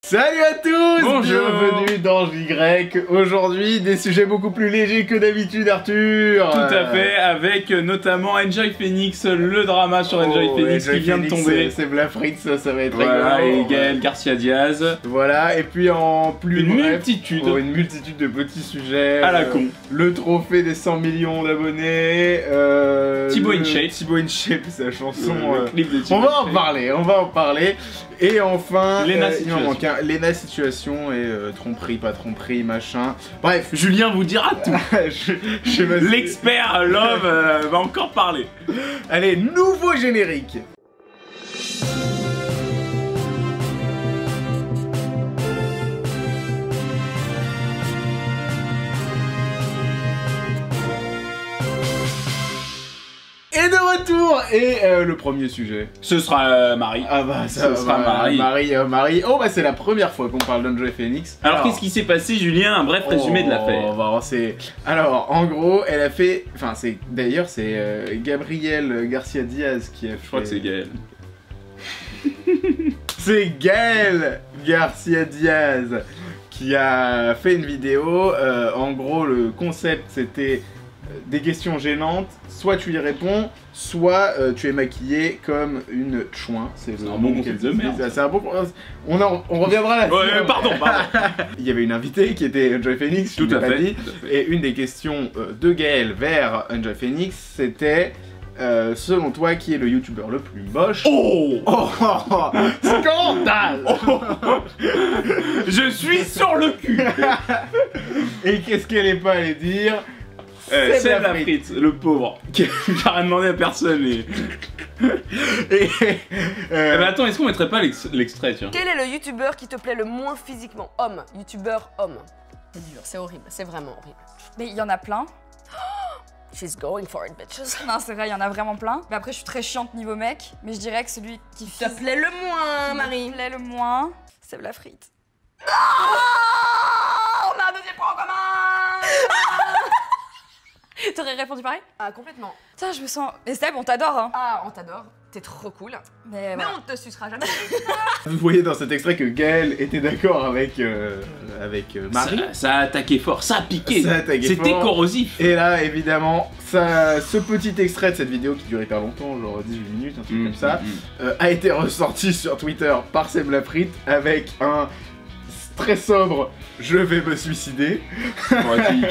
Salut à tous. Bonjour. Bienvenue dans JY. Aujourd'hui, des sujets beaucoup plus légers que d'habitude, Arthur. Tout à fait, avec notamment Enjoy Phoenix, le drama sur Enjoy Phoenix qui vient de tomber. C'est Blafritz, ça va être Voilà, rigolo. et Gaël Garcia Diaz. Voilà, et puis en plus Une bref, multitude. une multitude de petits sujets. À la con. Le trophée des 100 millions d'abonnés. Thibaut InShape. Thibaut InShape, sa chanson. Le clip de Thibaut On va en InShape. parler, on va en parler. Et enfin, Lena il m'en Situation. manque un. Lena Situation et tromperie, pas tromperie, machin. Bref, Julien vous dira tout. je sais pas si- L'expert Love va encore parler. Allez, nouveau générique. Et de retour. Et le premier sujet. Ce sera Marie. Ah bah ça Ce sera Marie. Marie. Oh bah c'est la première fois qu'on parle d'Enjoy Phoenix. Alors qu'est-ce qui s'est passé, Julien? Un bref résumé de On l'affaire. va avancer. Alors, en gros, elle a fait. Enfin, c'est. D'ailleurs, c'est Gabriel Garcia Diaz qui a fait. Je crois que c'est Gaël. C'est Gaël Garcia Diaz qui a fait une vidéo. En gros, le concept c'était des questions gênantes. Soit tu y réponds, soit tu es maquillée comme une chouin. C'est un bon concept de merde. C'est un bon. On reviendra là-dessus. Ouais, pardon. Il y avait une invitée qui était Enjoy Phoenix, Tout je l'ai à pas fait. dit. Et une des questions de Gaël vers Enjoy Phoenix, c'était selon toi, qui est le youtubeur le plus moche? Oh, Scandale. je suis sur le cul. Et qu'est-ce qu'elle est pas allée dire? C'est la frite, le pauvre. Qui a rien demandé à personne. Et... Et, Eh ben attends, est-ce qu'on mettrait pas l'extrait, tiens? Quel est le youtubeur qui te plaît le moins physiquement? Homme, youtubeur homme. C'est dur, c'est horrible, c'est vraiment horrible. Mais il y en a plein. She's going for it, bitches. Non, c'est vrai, il y en a vraiment plein. Mais après, je suis très chiante niveau mec. Mais je dirais que celui qui Te plaît le moins, Marie. plaît le moins, c'est la frite. On a un deuxième point en commun. T'aurais répondu pareil? Ah, complètement. Tiens, je me sens... Et Seb, on t'adore, hein. Ah, on t'adore. T'es trop cool. Mais Mais voilà. on te sucera jamais. vous voyez dans cet extrait que Gaël était d'accord avec Marie. Ça a attaqué fort, ça a piqué. Ça a attaqué C'était fort. corrosif. Et là, évidemment, ce petit extrait de cette vidéo qui dure hyper longtemps, genre 18 minutes, un truc comme ça, a été ressorti sur Twitter par Seb Lafrite avec un très sobre « Je vais me suicider ».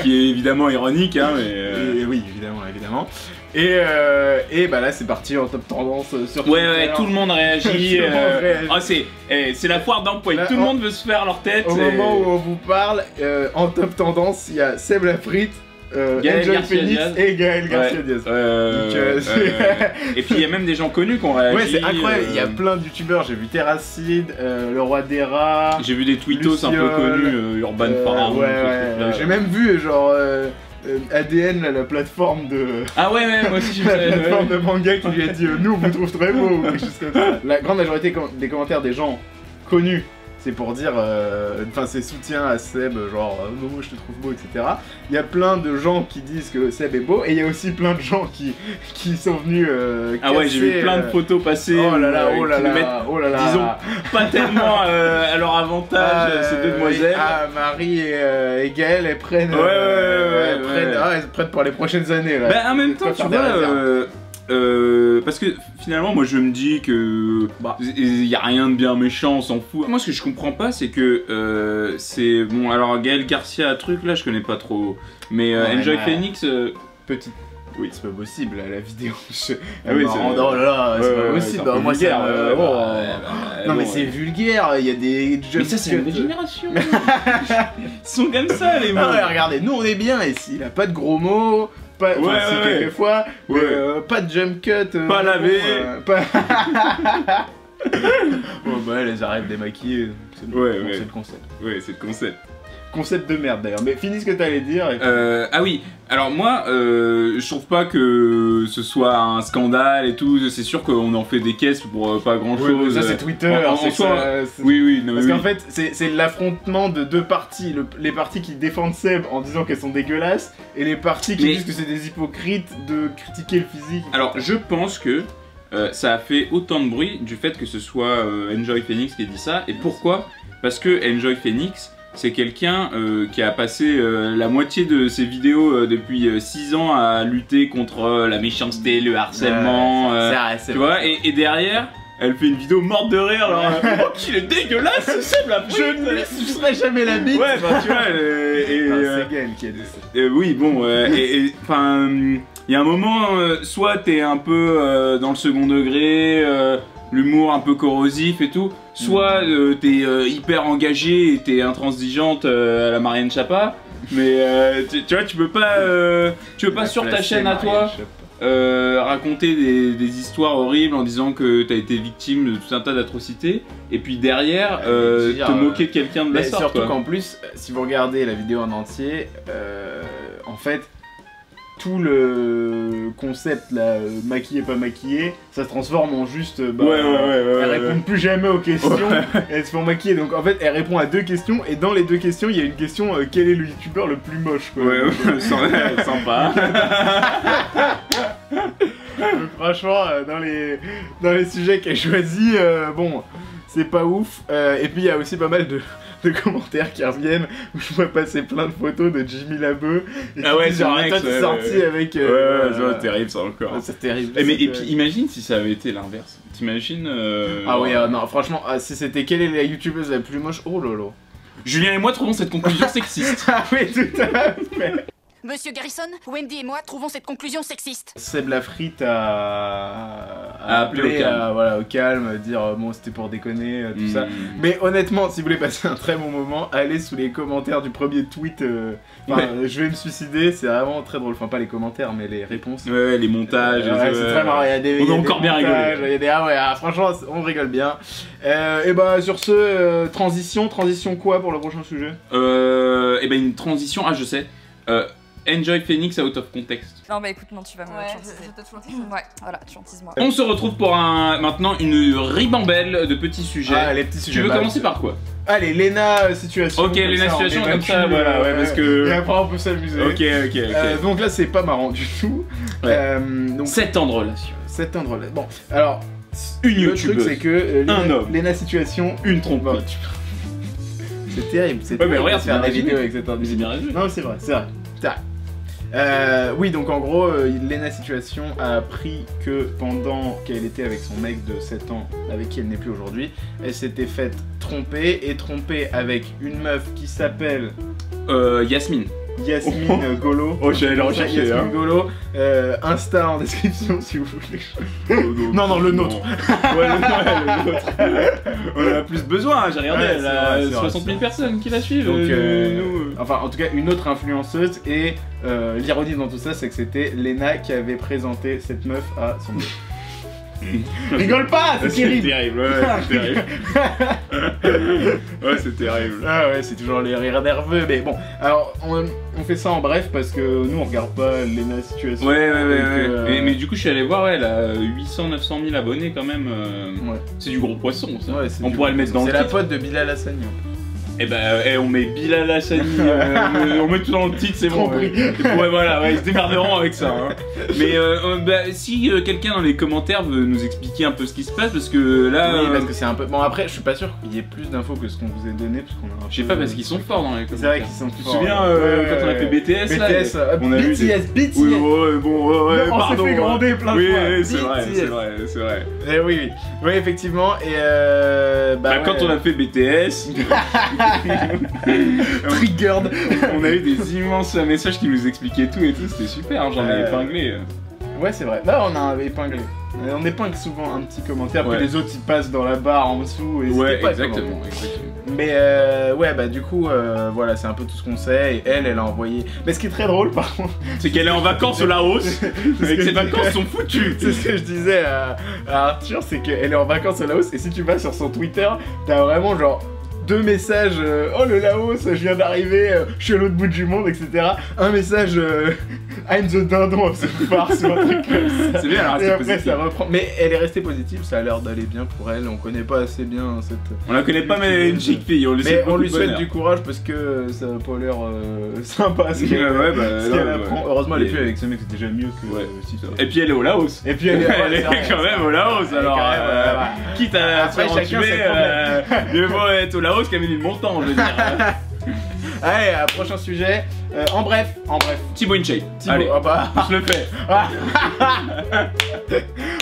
Qui est évidemment ironique, hein, mais... Et oui, évidemment. Et bah là, c'est parti en top tendance sur Twitter. Ouais, tout le monde réagit. Tout le monde réagit. Oh, c'est la foire d'empoigne. Là, Tout le monde veut se faire leur tête. Au moment où on vous parle, en top tendance, il y a Seb Lafrite, Gaël Enjoy Garcia Phoenix Diaz. et Gaël Garcia Diaz. Et puis il y a même des gens connus qui ont réagi. Ouais, c'est incroyable, il y a plein de youtubeurs, j'ai vu Terracid, le roi des rats. J'ai vu des tweetos un peu Luciole, connus, Urban Farm. Ouais, j'ai même vu genre ADN, là, la plateforme de. Ah ouais, moi aussi j'ai vu La ça. plateforme de manga qui lui a dit nous on vous trouve très beau ou quelque chose comme ça. La grande majorité des commentaires des gens connus, c'est pour dire enfin c'est soutien à Seb, genre moi je te trouve beau, etc. Il y a plein de gens qui disent que Seb est beau et il y a aussi plein de gens qui sont venus Ah ouais, j'ai vu plein de photos passer. Oh là là, qui nous mettent, disons, pas tellement à leur avantage ces deux demoiselles. Ah, Marie et Gaël, elles prennent. Ouais. Elles prennent pour les prochaines années là. Bah en même temps, tu faire des réserves. vois, parce que finalement, moi je me dis que il y a rien de bien méchant, on s'en fout. Moi, ce que je comprends pas, c'est que c'est bon. Alors Gaël Garcia, truc là, je connais pas trop, mais Ouais, Enjoy mais- Phoenix. Petite. Oui, c'est pas possible, la vidéo. Ah oui, c'est. Oh là là, c'est pas possible. un peu Moi, vulgaire, non, mais c'est vulgaire, il y a des jump Mais ça, c'est la cuts. nouvelle génération. Ils sont comme ça, les Ah mecs. ouais, regardez, nous on est bien ici, il a pas de gros mots, pas, Ouais, enfin, si, ouais. quelquefois, Ouais. pas de jump cut, Pas lavé. pas... Bon bah elles arrivent démaquillées, c'est le, Ouais. c'est le concept. Ouais, c'est le concept. Concept de merde d'ailleurs, mais finis ce que t'allais dire. Et... Ah oui, alors moi, je trouve pas que ce soit un scandale et tout, c'est sûr qu'on en fait des caisses pour pas grand Ouais, mais chose. ça c'est Twitter, en c'est soi, ça, c'est- Oui, non, mais Parce oui. qu'en fait, c'est l'affrontement de deux parties. Les parties qui défendent Seb en disant qu'elles sont dégueulasses, et les parties qui Mais- disent que c'est des hypocrites de critiquer le physique. Alors, je pense que ça a fait autant de bruit du fait que ce soit Enjoy Phoenix qui ait dit ça. Et pourquoi? parce que Enjoy Phoenix, c'est quelqu'un qui a passé la moitié de ses vidéos depuis 6 ans à lutter contre la méchanceté, le harcèlement, tu vois, et derrière, elle fait une vidéo morte de rire, alors oh, qu'il est dégueulasse, c'est la Je ne lui sucerai jamais la bite. Ouais, bah tu vois, c'est Gaël qui a dit ça. oui, bon, enfin, il y a un moment, soit t'es un peu dans le second degré, l'humour un peu corrosif et tout, soit t'es hyper engagé et t'es intransigeante à la Marianne Chapa, mais tu vois, tu peux pas sur ta chaîne à toi raconter des histoires horribles en disant que t'as été victime de tout un tas d'atrocités et puis derrière te moquer de quelqu'un de la sorte. Surtout qu'en plus, si vous regardez la vidéo en entier, en fait, tout le concept là, maquillé pas maquillé, ça se transforme en juste elle répond plus jamais aux questions, elles se font maquiller, donc en fait elle répond à 2 questions et dans les 2 questions il y a une question quel est le youtubeur le plus moche quoi. Sympa. Donc franchement dans les sujets qu'elle choisit, bon c'est pas ouf, et puis il y a aussi pas mal de commentaires qui reviennent où je vois passer plein de photos de Jimmy Labeu et genre toi t'es sorti avec c'est terrible ça encore. C'est terrible. Et puis imagine si ça avait été l'inverse. T'imagines Ah oui, non franchement, si c'était quelle est la youtubeuse la plus moche, oh lolo. Julien et moi trouvons cette conclusion sexiste. Ah oui, tout à fait. Monsieur Garrison, Wendy et moi trouvons cette conclusion sexiste. Seb Lafrite a appelé au calme, dire bon c'était pour déconner, tout ça. Mais honnêtement, si vous voulez passer un très bon moment, allez sous les commentaires du premier tweet. Je vais me suicider, c'est vraiment très drôle. Enfin pas les commentaires, mais les réponses. Ouais, les montages. C'est très marrant. On a encore bien rigolé. Franchement, on rigole bien. Et bah sur ce, transition quoi pour le prochain sujet? Et ben une transition. Ah je sais. Enjoy Phoenix out of context. Non, bah écoute, non, tu vas me chantiser. Ouais, voilà, chantise-moi. On se retrouve pour maintenant une ribambelle de petits sujets. Ah, les petits sujets. Tu veux commencer par quoi? Allez, Lena situation. Ok, Lena situation, comme ça, voilà, ouais, parce que. Et après, on peut s'amuser. Ok. Donc là, c'est pas marrant du tout. Donc 7 ans de relation. 7 ans de relation. Bon, alors. Une le truc, c'est que. un homme. Lena situation, une tromperie. C'est terrible, c'est terrible. Ouais, mais regarde, faire des vidéos avec cet individu. C'est bien résumé. Non, c'est vrai. Oui, donc en gros, Lena Situation a appris que pendant qu'elle était avec son mec de 7 ans, avec qui elle n'est plus aujourd'hui, elle s'était faite tromper avec une meuf qui s'appelle Yasmine Golo. Oh, j'allais le rechercher. Yasmine Golo. Insta en description si vous voulez. Non, le nôtre. Ouais, le nôtre. On en a plus besoin, j'ai regardé, elle a 60 000 personnes qui la suivent. Donc, enfin, en tout cas, une autre influenceuse. Et l'ironie dans tout ça, c'est que c'était Lena qui avait présenté cette meuf à son mec. Rigole pas, c'est terrible. C'est terrible, ouais, c'est terrible. Ah ouais, c'est toujours les rires nerveux, mais bon. Alors, on fait ça en bref parce que nous, on regarde pas Lena Situation. Ouais. Mais du coup, je suis allé voir, elle a 800-900 000 abonnés quand même. Ouais. C'est du gros poisson, ça. Ouais, on pourrait le mettre dans le titre. C'est la pote de Bilal Hassani. Eh ben, on met Bilal Hassani, on met tout dans le titre, c'est bon. Ouais, voilà, ils se démerderont avec ça. Hein. Mais si quelqu'un dans les commentaires veut nous expliquer un peu ce qui se passe, parce que là. Oui, parce que c'est un peu. Bon, après, je suis pas sûr qu'il y ait plus d'infos que ce qu'on vous a donné, parce qu'on a. Je sais pas, parce qu'ils sont forts dans les commentaires. C'est vrai qu'ils sont forts. Tu te souviens quand on a fait BTS là on a vu BTS. Oui, ouais, on s'est fait gronder plein de fois. Oui, c'est vrai. Oui, effectivement. Et quand on a fait BTS. Triggered. On a eu des immenses messages qui nous expliquaient tout et tout, c'était super, hein, j'en ai épinglé. Ouais, c'est vrai. Là, on a épinglé. On épingle souvent un petit commentaire, puis les autres ils passent dans la barre en dessous. Et ouais, pas exactement. Mais du coup, voilà, c'est un peu tout ce qu'on sait. Et elle a envoyé. Mais ce qui est très drôle, par contre, c'est qu'elle est en vacances au Laos. Et que ses vacances sont foutues. C'est ce que je disais à Arthur, c'est qu'elle est en vacances au Laos. Et si tu vas sur son Twitter, t'as vraiment genre 2 messages, oh le Laos, je viens d'arriver, je suis à l'autre bout du monde, etc. Un message, I'm the dindon of the farce ou un truc comme ça. C'est bien, alors et après ça reprend. Mais elle est restée positive, ça a l'air d'aller bien pour elle, on connaît pas assez bien cette. On la connaît pas, mais une chic fille, on lui souhaite du courage parce que ça a pas l'air sympa ce qu'elle apprend. Heureusement, elle est plus avec ce mec, c'est déjà mieux que. Et puis elle est au Laos. Et puis elle est quand même au Laos, alors. Quitte à se faire entuber, mieux vaut être au Laos Garros qu'Amélie de Montant, je veux dire. Allez, prochain sujet. En bref. Thibaut InShape. Allez, oh bah. je le fais.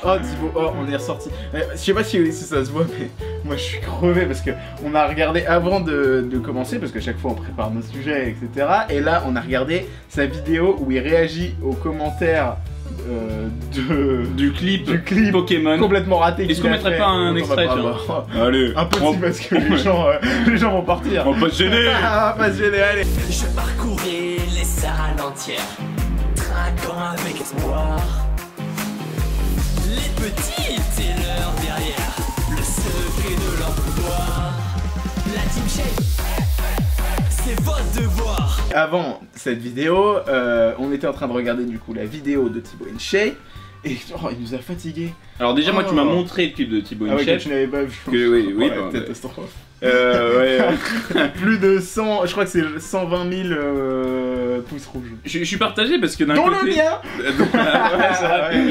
Oh Thibaut, oh, on est ressorti. Je sais pas si ça se voit, mais moi je suis crevé parce que on a regardé avant de commencer, parce que chaque fois on prépare nos sujets, etc. Et là on a regardé sa vidéo où il réagit aux commentaires du clip Pokémon complètement raté. Est-ce qu'on mettrait pas un extrait? Allez, un petit parce que les gens vont partir. On va pas se gêner. On va pas se gêner, allez. Je parcourais les salles entières, trinquant avec espoir. Les petites et leurs derrière, le secret de leur pouvoir. La Team Shape, c'est votre devoir. Avant cette vidéo, on était en train de regarder du coup la vidéo de Thibaut InShape. Et oh, il nous a fatigués. Alors déjà moi tu m'as montré le clip de Thibaut InShape. Ah ouais, que tu n'avais pas vu. Oui, catastrophe. Ouais. Plus de 100, je crois que c'est 120 000 pouces rouges. Je suis partagé parce que d'un côté... Dans le mien.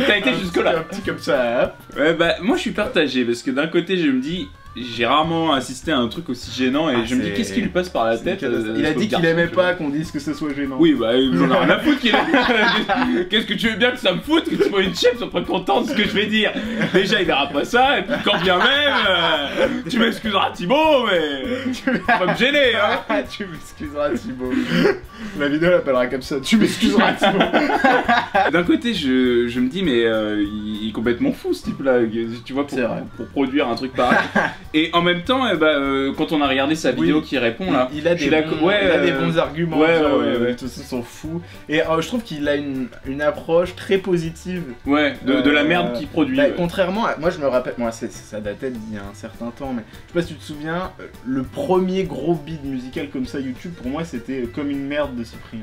T'as été jusque là. Un petit comme ça. Ouais bah moi je suis partagé parce que d'un côté je me dis... J'ai rarement assisté à un truc aussi gênant et je me dis qu'est-ce qui lui passe par la tête. Il a dit qu'il aimait pas qu'on dise que ce soit gênant. Oui bah j'en ai rien à foutre qu'il aime. Qu'est-ce que tu veux bien que ça me foute que Thibaut InShape soit pas content de ce que je vais dire. Déjà il verra pas ça et puis quand bien même tu m'excuseras Thibaut mais tu vas pas me gêner hein. Tu m'excuseras Thibaut. La vidéo l'appellera comme ça, tu m'excuseras Thibaut. D'un côté je me dis mais il est complètement fou ce type là, tu vois, pour produire un truc pareil. Et en même temps, quand on a regardé sa vidéo qui répond là, il a des bons arguments, tous s'en fout. Et je trouve qu'il a une approche très positive. Ouais, de la merde qu'il produit. Contrairement à, moi je me rappelle, moi ça datait d'il y a un certain temps, mais je sais pas si tu te souviens, le premier gros beat musical comme ça YouTube pour moi c'était Comme une merde de Cyprien.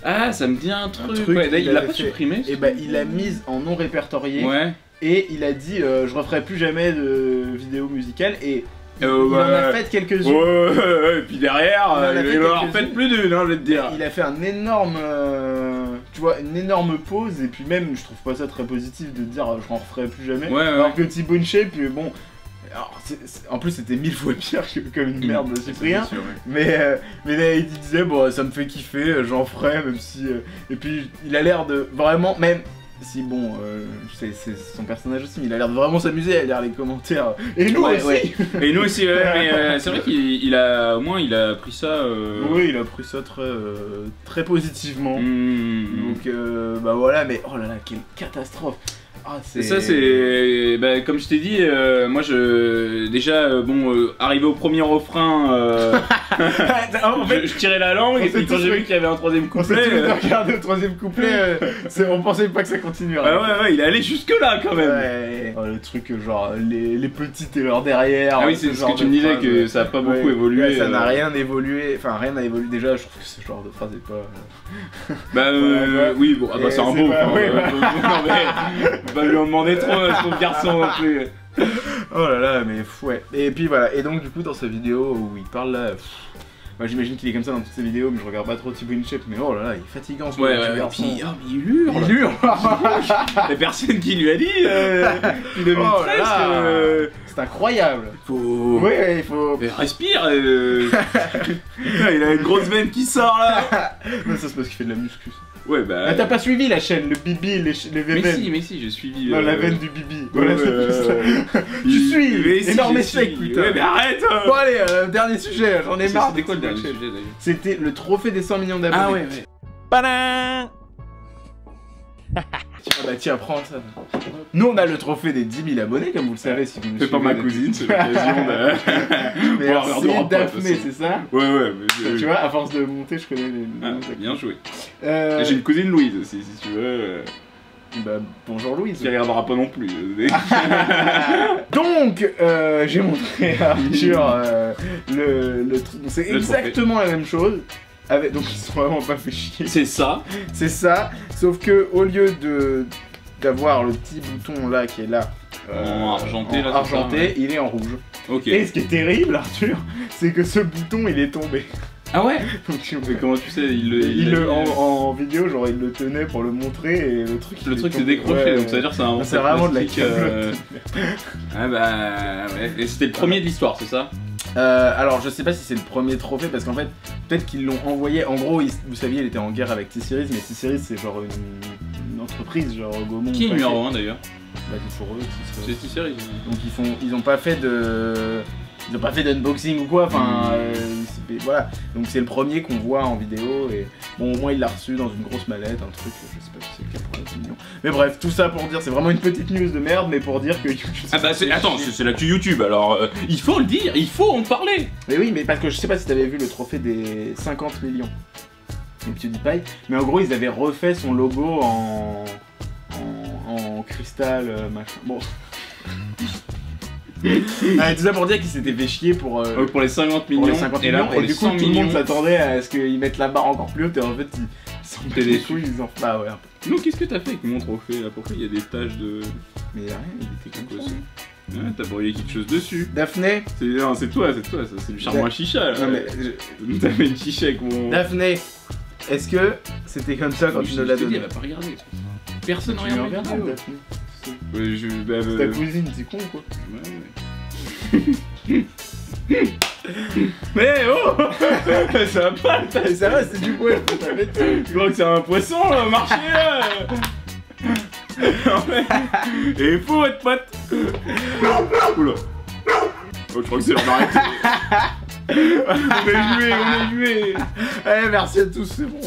Ah, ça me dit un truc. Il l'a pas supprimé. Et bah il l'a mise en non répertorié. Ouais. Et il a dit je referai plus jamais de vidéos musicales et il en a fait quelques-unes. Ouais, et puis derrière, il en a refait plus d'une, hein, je vais te dire. Il a fait un énorme, tu vois, une énorme pause et puis même, je trouve pas ça très positif de dire je n'en referai plus jamais. Alors que Thibaut InShape, bon, alors, en plus c'était 1000 fois pire que Comme une merde de Cyprien. Sûr, mais là, il disait bon ça me fait kiffer, j'en ferai même si et puis il a l'air de vraiment même. Si bon, c'est son personnage aussi, mais il a l'air de vraiment s'amuser à lire les commentaires. Et nous aussi. Ouais. Et nous aussi, mais c'est vrai qu'il a, au moins il a pris ça. Oui, il a pris ça très positivement. Donc bah voilà, mais oh là là, quelle catastrophe. Ah, ça c'est, comme je t'ai dit, moi déjà arrivé au premier refrain, je tirais la langue et puis quand j'ai vu qu'il y avait un troisième couplet, regardé le troisième couplet, on pensait pas que ça continuerait. Ouais, il est allé jusque là quand même. Ouais. Oh, le truc genre les petites et leurs derrière. Ah oui, c'est ce que tu me disais que ça a pas beaucoup évolué. Ça n'a rien évolué, enfin rien n'a évolué déjà. Je trouve que ce genre de phrase est pas. Oui bon, c'est un beau. Va lui en demander trop à ce garçon non plus. Oh là là, mais ouais. Et puis voilà, et donc du coup dans sa vidéo où il parle là, moi j'imagine qu'il est comme ça dans toutes ses vidéos, mais je regarde pas trop Thibaut InShape, mais oh là là, il est fatigant ce garçon. Puis, il hurle. La personne qui lui a dit, il devait presque. C'est incroyable. Il faut. Respire. Il a une grosse veine qui sort là. Non, ça c'est parce qu'il fait de la muscu. Ouais t'as pas suivi la chaîne, le Bibi, les veines. Mais si, j'ai suivi. Non, la veine du Bibi. Voilà, tu suis. Énorme sec, putain. Ouais, mais arrête. Bon allez, dernier sujet, j'en ai marre. C'était quoi le dernier sujet d'ailleurs? C'était le trophée des 100 millions d'abonnés. Ah ouais. Padam. Bah tiens, prends ça. Nous on a le trophée des 10 000 abonnés, comme vous le savez si vous me suivez. C'est pas ma cousine, c'est l'occasion de... Merci Daphné, c'est ça? Ouais. Tu vois, à force de monter, je connais les... Bien joué. J'ai une cousine Louise aussi, si tu veux. Bah bonjour Louise. Qui regardera pas non plus. Donc, j'ai montré à Arthur le truc. C'est exactement la même chose. Donc ils sont vraiment pas fait chier. C'est ça, sauf que au lieu d'avoir le petit bouton là qui est là, en argenté, il est en rouge. Ok. Et ce qui est terrible, Arthur, c'est que ce bouton il est tombé. Ah ouais. Donc, mais comment tu sais, en vidéo, genre il le tenait pour le montrer et le truc s'est décroché, donc ça veut dire que c'est un. C'est vraiment de la cablote. Ah bah ouais. Et c'était le premier de l'histoire, c'est ça? Alors je sais pas si c'est le premier trophée parce qu'en fait peut-être qu'ils l'ont envoyé. En gros vous saviez il était en guerre avec T-Series, mais T-Series c'est genre une entreprise genre Gaumont. Qui est numéro 1 d'ailleurs? Bah c'est pour eux. C'est T-Series. Donc ils ont pas fait d'unboxing ou quoi. Enfin voilà. Donc c'est le premier qu'on voit en vidéo et bon au moins il l'a reçu dans une grosse mallette, un truc. Je sais pas si c'est 90 millions. Mais bref tout ça pour dire c'est vraiment une petite news de merde mais pour dire que Ah bah attends c'est l'actu YouTube alors il faut le dire, il faut en parler. Mais oui mais parce que je sais pas si t'avais vu le trophée des 50 millions. Donc PewDiePie, mais en gros ils avaient refait son logo en cristal machin. Bon. Ah, tout ça pour dire qu'ils s'étaient fait chier pour les 50 millions. Pour les 50 et là millions. pour Et les du coup 100 tout le monde millions. s'attendait à ce qu'ils mettent la barre encore plus haute et en fait ils s'en battent les couilles, ils en bah ouais un peu. Non, qu'est-ce que t'as fait avec mon trophée là? Pourquoi il y a des taches de... Mais il y a rien, il était comme ça. Ouais, t'as brûlé quelque chose dessus. Daphné. Non, c'est toi, ça, c'est du charbon à chicha là. Non mais T'as fait une chicha avec mon... Daphné, est-ce que c'était comme ça quand tu nous l'as donné? Elle va pas regarder. Personne Tu regarde regardes la vidéo. Daphné. Ouais, C'est ta cousine, c'est con quoi. Ouais. Mais oh ça va pas. Mais ça va, c'est du poil, Tu crois que c'est un poisson le marché là? Et il faut être pote. Oula. Oh, je crois que c'est l'heure d'arrêter. On a joué. Allez, merci à tous, c'est bon.